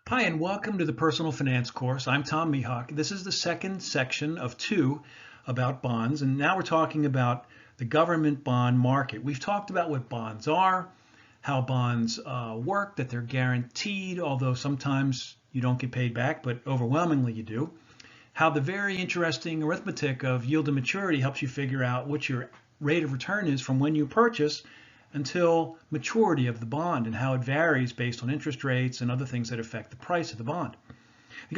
Hi, and welcome to the Personal Finance course. I'm Tom Mihawk. This is the second section of two about bonds, and now we're talking about the government bond market. We've talked about what bonds are, how bonds work, that they're guaranteed, although sometimes you don't get paid back, but overwhelmingly you do. How the very interesting arithmetic of yield to maturity helps you figure out what your rate of return is from when you purchase until maturity of the bond, and how it varies based on interest rates and other things that affect the price of the bond. The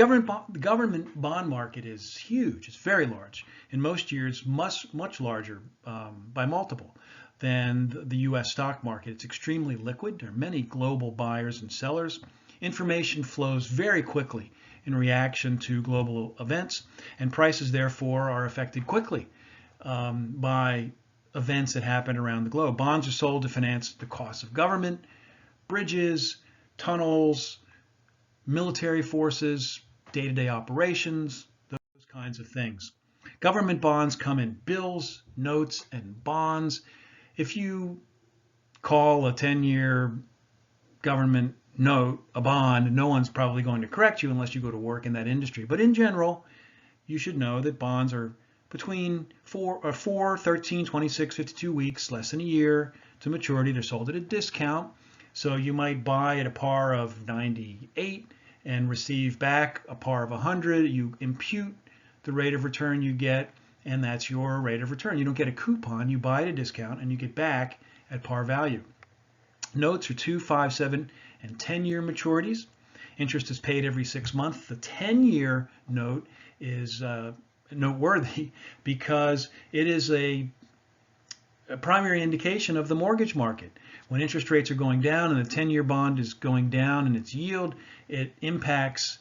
government bond market is huge. It's very large. In most years, much larger by multiple than the U.S. stock market. It's extremely liquid. There are many global buyers and sellers. Information flows very quickly in reaction to global events, and prices therefore are affected quickly by events that happen around the globe. Bonds are sold to finance the costs of government, bridges, tunnels, military forces, day-to-day operations, those kinds of things. Government bonds come in bills, notes, and bonds. If you call a 10-year government note a bond, no one's probably going to correct you unless you go to work in that industry. But in general, you should know that bonds are between 4, 13, 26, 52 weeks, less than a year to maturity. They're sold at a discount. So you might buy at a par of 98 and receive back a par of 100. You impute the rate of return you get, and that's your rate of return. You don't get a coupon. You buy at a discount, and you get back at par value. Notes are 2, 5, 7, and 10-year maturities. Interest is paid every 6 months. The 10-year note is noteworthy because it is a primary indication of the mortgage market. When interest rates are going down and the 10-year bond is going down in its yield, it impacts,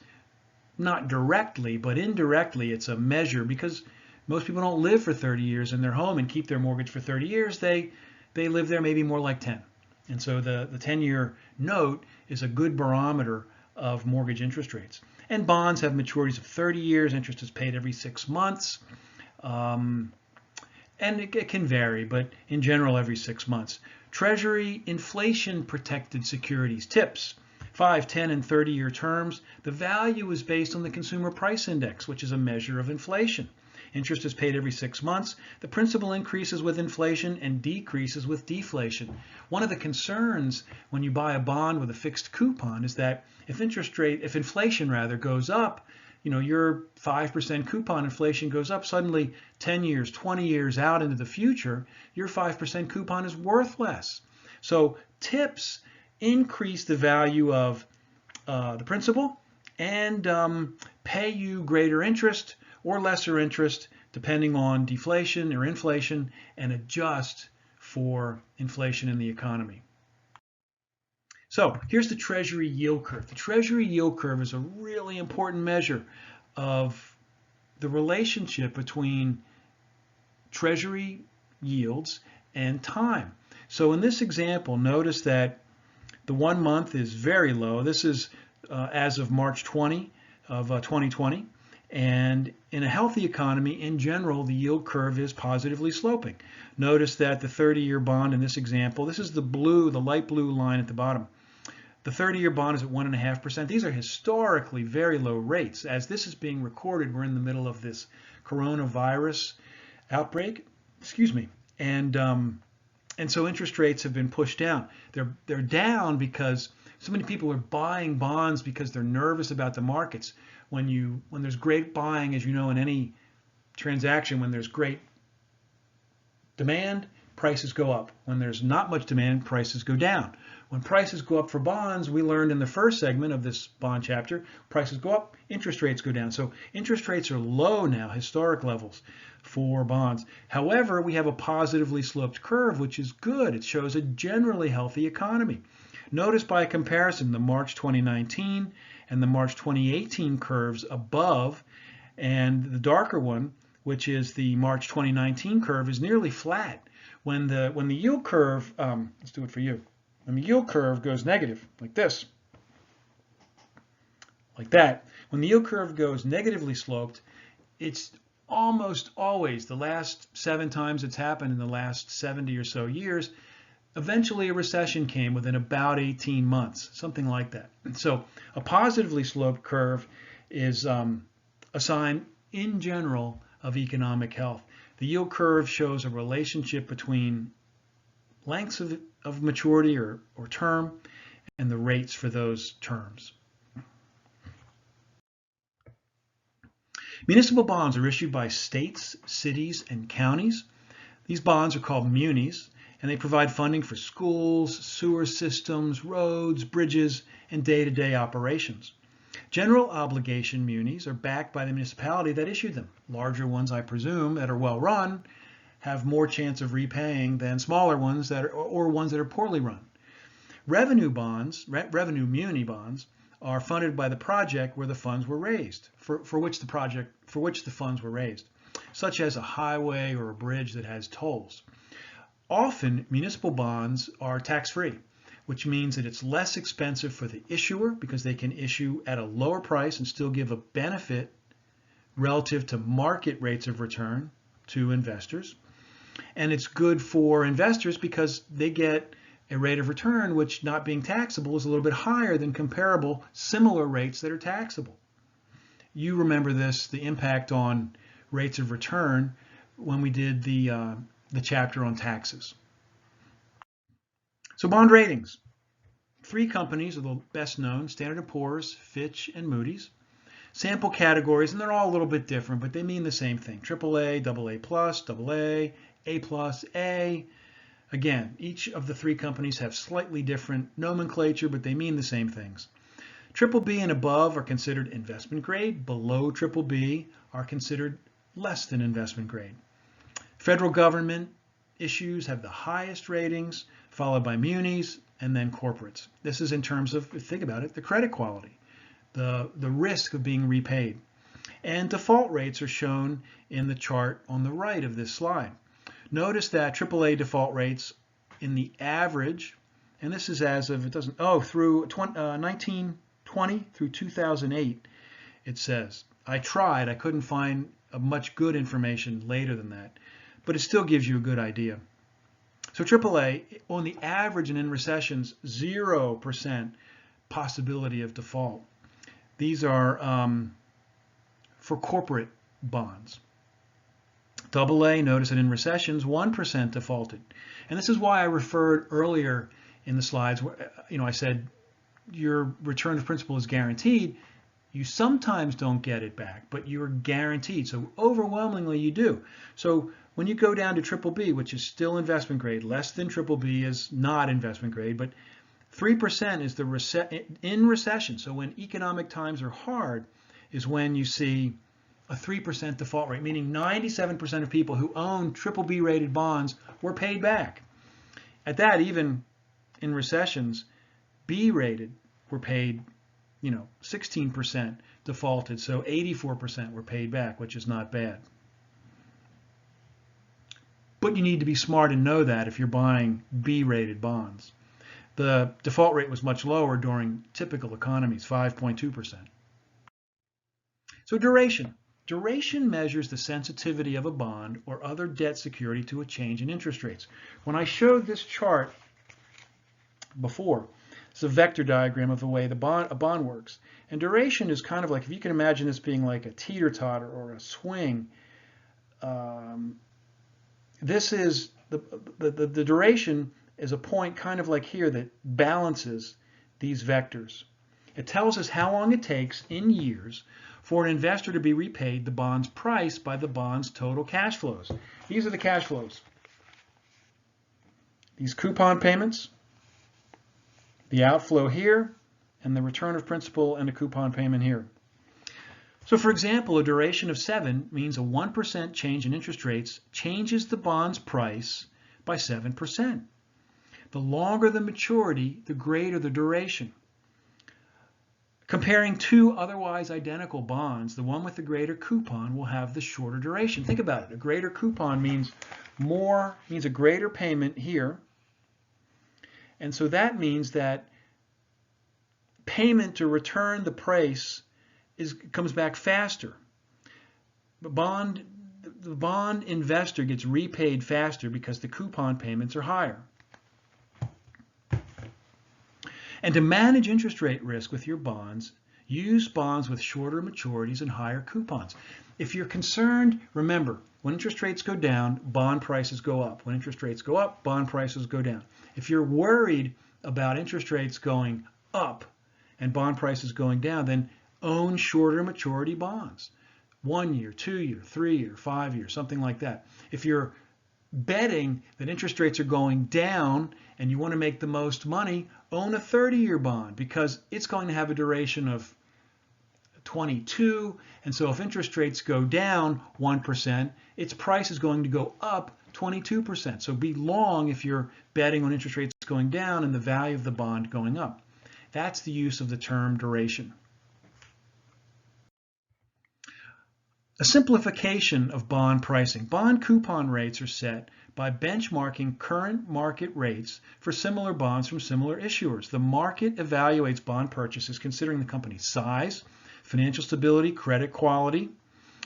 not directly, but indirectly. It's a measure because most people don't live for 30 years in their home and keep their mortgage for 30 years. They live there maybe more like 10. And so the 10-year note is a good barometer of mortgage interest rates. And bonds have maturities of 30 years. Interest is paid every 6 months. And it can vary, but in general, every 6 months. Treasury inflation protected securities, TIPS, 5, 10, and 30-year terms. The value is based on the Consumer Price Index, which is a measure of inflation. Interest is paid every 6 months. The principal increases with inflation and decreases with deflation. One of the concerns when you buy a bond with a fixed coupon is that if inflation goes up, your 5% coupon inflation goes up, suddenly 10 years, 20 years out into the future, your 5% coupon is worth less. So TIPS increase the value of the principal and pay you greater interest or lesser interest depending on deflation or inflation, and adjust for inflation in the economy. So here's the Treasury yield curve. The Treasury yield curve is a really important measure of the relationship between Treasury yields and time. So in this example, notice that the 1 month is very low. This is as of March 20 of 2020. And in a healthy economy, in general, the yield curve is positively sloping. Notice that the 30-year bond in this example, this is the light blue line at the bottom. The 30-year bond is at 1.5%. These are historically very low rates. As this is being recorded, we're in the middle of this coronavirus outbreak. And so interest rates have been pushed down. They're down because so many people are buying bonds because they're nervous about the markets. When there's great buying, as you know, in any transaction, when there's great demand, prices go up. When there's not much demand, prices go down. When prices go up for bonds, we learned in the first segment of this bond chapter, prices go up, interest rates go down. So interest rates are low now, historic levels for bonds. However, we have a positively sloped curve, which is good. It shows a generally healthy economy. Notice by comparison the March 2019 and the March 2018 curves above, and the darker one, which is the March 2019 curve, is nearly flat. When the yield curve, let's do it for you. When the yield curve goes negative, like this, like that, when the yield curve goes negatively sloped, it's almost always, the last 7 times it's happened in the last 70 or so years, Eventually, a recession came within about 18 months, something like that. And so a positively sloped curve is a sign in general of economic health. The yield curve shows a relationship between lengths of maturity or term and the rates for those terms. Municipal bonds are issued by states, cities, and counties. These bonds are called munis, and they provide funding for schools, sewer systems, roads, bridges, and day-to-day operations. General obligation munis are backed by the municipality that issued them. Larger ones, I presume, that are well run, have more chance of repaying than smaller ones or ones that are poorly run. Revenue muni bonds, are funded by the project where the funds were raised, for which the funds were raised, such as a highway or a bridge that has tolls. Often, municipal bonds are tax-free, which means that it's less expensive for the issuer because they can issue at a lower price and still give a benefit relative to market rates of return to investors. And it's good for investors because they get a rate of return which, not being taxable, is a little bit higher than comparable similar rates that are taxable. You remember this, the impact on rates of return, when we did the chapter on taxes. So bond ratings. 3 companies are the best known: Standard & Poor's, Fitch, and Moody's. Sample categories, and they're all a little bit different, but they mean the same thing: AAA, AA+, AA, A+, A. Again, each of the 3 companies have slightly different nomenclature, but they mean the same things. BBB and above are considered investment grade. Below BBB are considered less than investment grade. Federal government issues have the highest ratings, followed by munis and then corporates. This is in terms of, think about it, the credit quality, the risk of being repaid. And default rates are shown in the chart on the right of this slide. Notice that AAA default rates in the average, and this is as of, through 1920 through 2008, it says. I couldn't find much good information later than that, but it still gives you a good idea. So AAA, on the average and in recessions, 0% possibility of default. These are for corporate bonds. AA, notice that in recessions, 1% defaulted. And this is why I referred earlier in the slides where, I said your return of principal is guaranteed. You sometimes don't get it back, but you're guaranteed. So overwhelmingly you do. So when you go down to BBB, which is still investment grade, less than BBB is not investment grade, but 3% is in recession. So when economic times are hard is when you see a 3% default rate, meaning 97% of people who own BBB rated bonds were paid back. At that, even in recessions, B rated were paid, 16% defaulted, so 84% were paid back, which is not bad. But you need to be smart and know that if you're buying B rated bonds. The default rate was much lower during typical economies, 5.2%. So duration. Duration measures the sensitivity of a bond or other debt security to a change in interest rates. When I showed this chart before, it's a vector diagram of the way a bond works. And duration is kind of like, if you can imagine this being like a teeter-totter or a swing, this is the duration is a point kind of like here that balances these vectors. It tells us how long it takes in years for an investor to be repaid the bond's price by the bond's total cash flows. These are the cash flows. These coupon payments, the outflow here, and the return of principal and a coupon payment here. So for example, a duration of 7 means a 1% change in interest rates changes the bond's price by 7%. The longer the maturity, the greater the duration. Comparing 2 otherwise identical bonds, the one with the greater coupon will have the shorter duration. Think about it. A greater coupon means a greater payment here. And so that means that payment to return the price comes back faster. The bond investor gets repaid faster because the coupon payments are higher. And to manage interest rate risk with your bonds, use bonds with shorter maturities and higher coupons. If you're concerned, remember, when interest rates go down, bond prices go up. When interest rates go up, bond prices go down. If you're worried about interest rates going up and bond prices going down, then own shorter maturity bonds. 1 year, 2 year, 3 year, 5 year, something like that. If you're betting that interest rates are going down and you want to make the most money, own a 30-year bond because it's going to have a duration of 22. And so if interest rates go down 1%, its price is going to go up 22%. So be long if you're betting on interest rates going down and the value of the bond going up. That's the use of the term duration. A simplification of bond pricing. Bond coupon rates are set by benchmarking current market rates for similar bonds from similar issuers. The market evaluates bond purchases considering the company's size, financial stability, credit quality,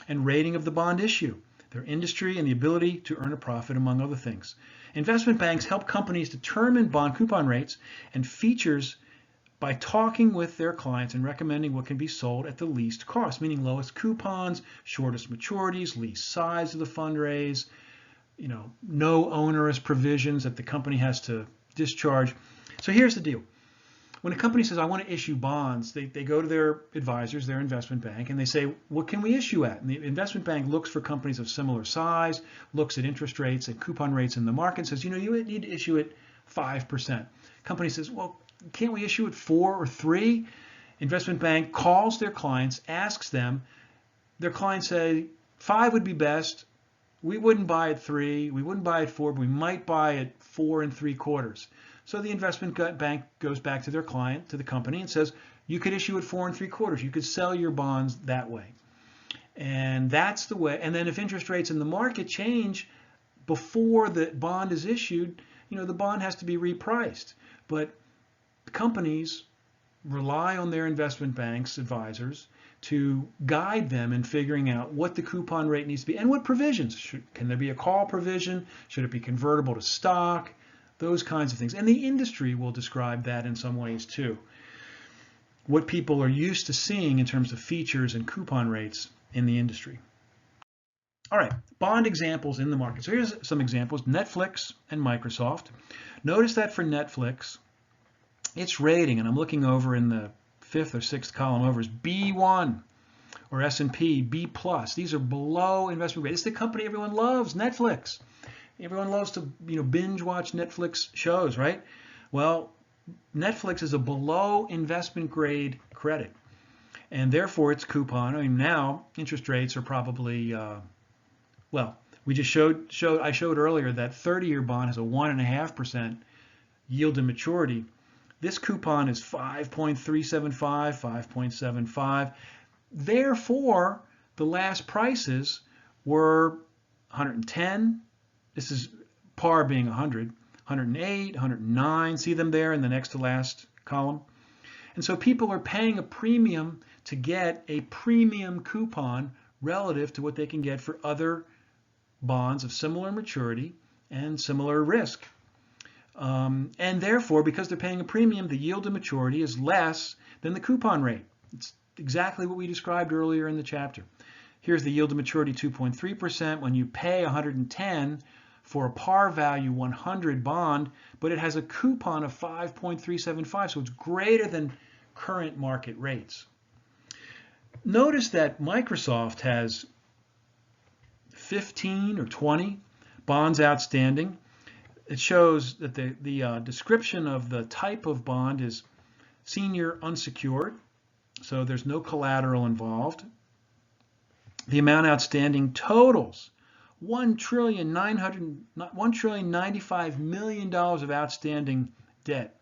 and rating of the bond issue, their industry, and the ability to earn a profit, among other things. Investment banks help companies determine bond coupon rates and features by talking with their clients and recommending what can be sold at the least cost, meaning lowest coupons, shortest maturities, least size of the fundraise, no onerous provisions that the company has to discharge. So here's the deal. When a company says, I want to issue bonds, they go to their advisors, their investment bank, and they say, what can we issue at? And the investment bank looks for companies of similar size, looks at interest rates and coupon rates in the market, and says, you need to issue at 5%. Company says, well, can't we issue at 4 or 3? Investment bank calls their clients, asks them. Their clients say 5 would be best. We wouldn't buy at 3. We wouldn't buy at 4, but we might buy at 4 3/4. So the investment bank goes back to their client, to the company, and says, you could issue at 4 3/4. You could sell your bonds that way. And that's the way. And then if interest rates in the market change before the bond is issued, the bond has to be repriced. But companies rely on their investment banks advisors to guide them in figuring out what the coupon rate needs to be and what provisions. Can there be a call provision? Should it be convertible to stock? Those kinds of things. And the industry will describe that in some ways too. What people are used to seeing in terms of features and coupon rates in the industry. All right, bond examples in the market. So here's some examples, Netflix and Microsoft. Notice that for Netflix, its rating, and I'm looking over in the 5th or 6th column over, is B1 or S&P, B+. These are below investment grade. It's the company everyone loves, Netflix. Everyone loves to binge watch Netflix shows, right? Well, Netflix is a below investment grade credit, and therefore its coupon. Now interest rates are probably we just I showed earlier that 30-year bond has a 1.5% yield to maturity. This coupon is 5.375, 5.75. Therefore, the last prices were 110. This is par being 100, 108, 109. See them there in the next to last column? And so people are paying a premium to get a premium coupon relative to what they can get for other bonds of similar maturity and similar risk. And therefore, because they're paying a premium, the yield to maturity is less than the coupon rate. It's exactly what we described earlier in the chapter. Here's the yield to maturity, 2.3%. When you pay 110 for a par value 100 bond, but it has a coupon of 5.375, so it's greater than current market rates. Notice that Microsoft has 15 or 20 bonds outstanding. It shows that the description of the type of bond is senior unsecured, so there's no collateral involved. The amount outstanding totals $1,095 million of outstanding debt.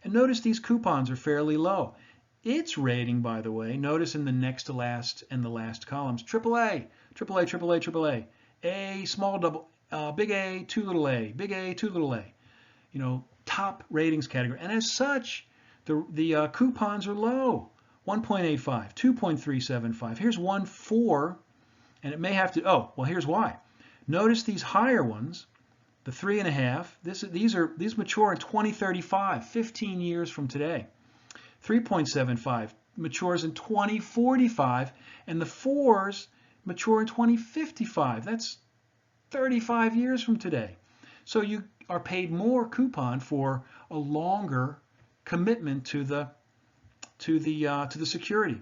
And notice these coupons are fairly low. Its rating, by the way, notice in the next to last and the last columns, AAA, AAA, AAA, AAA, A, small double, big A, too little a, big A, too little a. Top ratings category. And as such, the coupons are low. 1.85, 2.375. Here's 1.4, and it may have to, here's why. Notice these higher ones, The 3.5, these mature in 2035, 15 years from today. 3.75 matures in 2045, and the 4s mature in 2055. That's 35 years from today. So you are paid more coupon for a longer commitment to the security.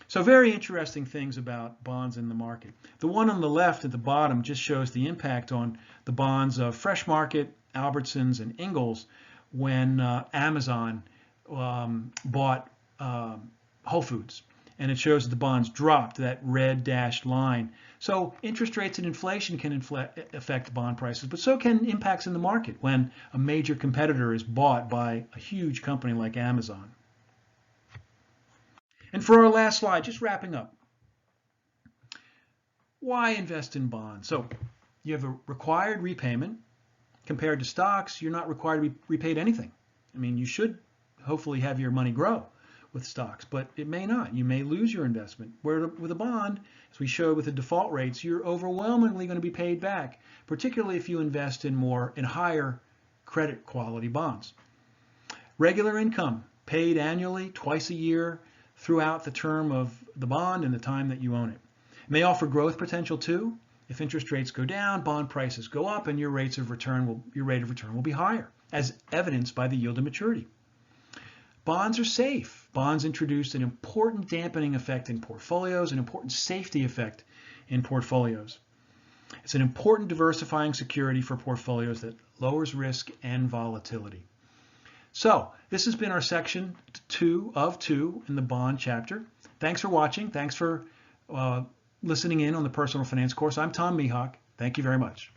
So very interesting things about bonds in the market. The one on the left at the bottom just shows the impact on the bonds of Fresh Market, Albertsons, and Ingalls when Amazon bought Whole Foods. And it shows that the bonds dropped, that red dashed line. So interest rates and inflation can affect bond prices, but so can impacts in the market when a major competitor is bought by a huge company like Amazon. And for our last slide, just wrapping up, why invest in bonds? So you have a required repayment. Compared to stocks, you're not required to be repaid anything. I mean, you should hopefully have your money grow with stocks, but it may not. You may lose your investment. Where with a bond, as we showed with the default rates, you're overwhelmingly going to be paid back, particularly if you invest in higher credit quality bonds. Regular income, paid annually, twice a year, throughout the term of the bond and the time that you own it. It may offer growth potential too. If interest rates go down, bond prices go up, and your rate of return will be higher, as evidenced by the yield to maturity. Bonds are safe. Bonds introduce an important dampening effect in portfolios, an important safety effect in portfolios. It's an important diversifying security for portfolios that lowers risk and volatility. So this has been our section 2 of 2 in the bond chapter. Thanks for watching. Thanks for listening in on the personal finance course. I'm Tom Mihawk. Thank you very much.